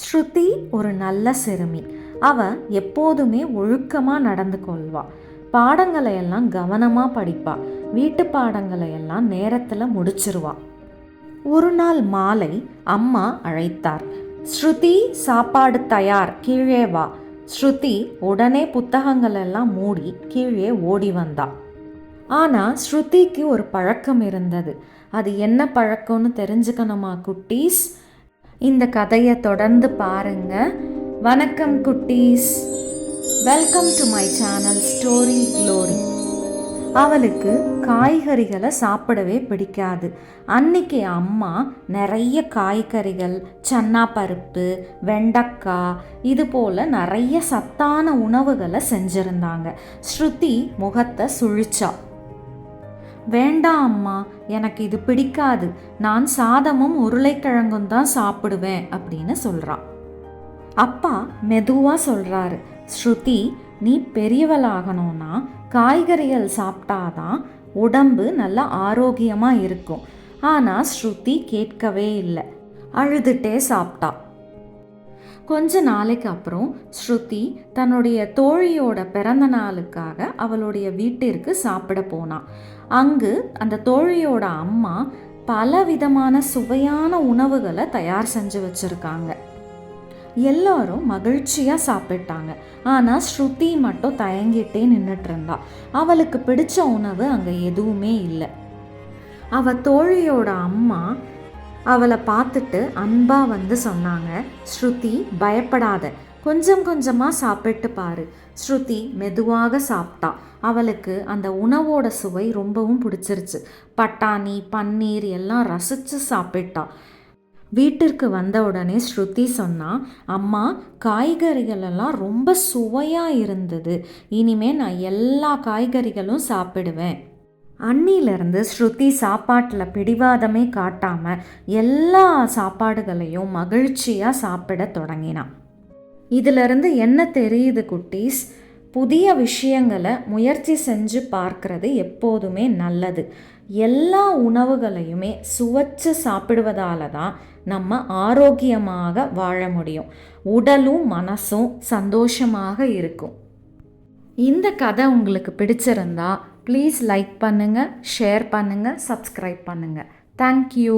ஸ்ருதி ஒரு நல்ல சிறுமி. அவ எப்போதுமே ஒழுக்கமாக நடந்து கொள்வா. பாடங்களை எல்லாம் கவனமாக படிப்பா. வீட்டு பாடங்களை எல்லாம் நேரத்தில் முடிச்சிருவா. ஒரு நாள் மாலை அம்மா அழைத்தார். ஸ்ருதி, சாப்பாடு தயார், கீழே வா. ஸ்ருதி உடனே புத்தகங்கள் எல்லாம் மூடி கீழே ஓடி வந்தா. ஆனால் ஸ்ருதிக்கு ஒரு பழக்கம் இருந்தது. அது என்ன பழக்கம்னு தெரிஞ்சுக்கணுமா குட்டீஸ்? இந்த கதையை தொடர்ந்து பாருங்க. வணக்கம் குட்டீஸ், welcome to my channel story glory. அவளுக்கு காய்கறிகளை சாப்பிடவே பிடிக்காது. அன்னைக்கு அம்மா நிறைய காய்கறிகள், சன்னா பருப்பு, வெண்டைக்காய், இது போல் நிறைய சத்தான உணவுகளை செஞ்சுருந்தாங்க. ஸ்ருதி முகத்தை சுழிச்சா. வேண்டாம் அம்மா, எனக்கு இது பிடிக்காது. நான் சாதமும் உருளைக்கிழங்கும் தான் சாப்பிடுவேன் அப்படின்னு சொல்கிறான். அப்பா மெதுவாக சொல்கிறாரு, ஸ்ருதி, நீ பெரியவளாகணும்னா காய்கறிகள் சாப்பிட்டாதான் உடம்பு நல்லா ஆரோக்கியமாக இருக்கும். ஆனால் ஸ்ருதி கேட்கவே இல்லை. அழுதுகிட்டே சாப்பிட்டா. கொஞ்ச நாளைக்கு அப்புறம் ஸ்ருதி தன்னுடைய தோழியோட பிறந்த நாளுக்காக அவளுடைய வீட்டிற்கு சாப்பிட போனான். அங்கு அந்த தோழியோட அம்மா பல விதமான சுவையான உணவுகளை தயார் செஞ்சு வச்சுருக்காங்க. எல்லாரும் மகிழ்ச்சியாக சாப்பிட்டாங்க. ஆனால் ஸ்ருதி மட்டும் தயங்கிட்டே நின்றுட்டு இருந்தா. அவளுக்கு பிடிச்ச உணவு அங்கே எதுவுமே இல்லை. அவள் தோழியோட அம்மா அவளை பார்த்துட்டு அன்பாக வந்து சொன்னாங்க, ஸ்ருதி, பயப்படாத, கொஞ்சம் கொஞ்சமாக சாப்பிட்டு பாரு. ஸ்ருதி மெதுவாக சாப்பிட்டா. அவளுக்கு அந்த உணவோட சுவை ரொம்பவும் பிடிச்சிருச்சு. பட்டாணி, பன்னீர் எல்லாம் ரசித்து சாப்பிட்டா. வீட்டிற்கு வந்த உடனே ஸ்ருதி சொன்னா, அம்மா, காய்கறிகளெல்லாம் ரொம்ப சுவையாக இருந்தது. இனிமேல் நான் எல்லா காய்கறிகளும் சாப்பிடுவேன். அன்னிலிருந்து ஸ்ருதி சாப்பாட்டில் பிடிவாதமே காட்டாமல் எல்லா சாப்பாடுகளையும் மகிழ்ச்சியாக சாப்பிட தொடங்கினான். இதிலிருந்து என்ன தெரியுது குட்டீஸ்? புதிய விஷயங்களை முயற்சி செஞ்சு பார்க்கறது எப்போதுமே நல்லது. எல்லா உணவுகளையுமே சுவைச்சு சாப்பிடுவதால தான் நம்ம ஆரோக்கியமாக வாழ முடியும். உடலும் மனசும் சந்தோஷமாக இருக்கும். இந்த கதை உங்களுக்கு பிடிச்சிருந்தா ப்ளீஸ் லைக் பண்ணுங்கள், ஷேர் பண்ணுங்கள், சப்ஸ்கிரைப் பண்ணுங்கள். தேங்க்யூ.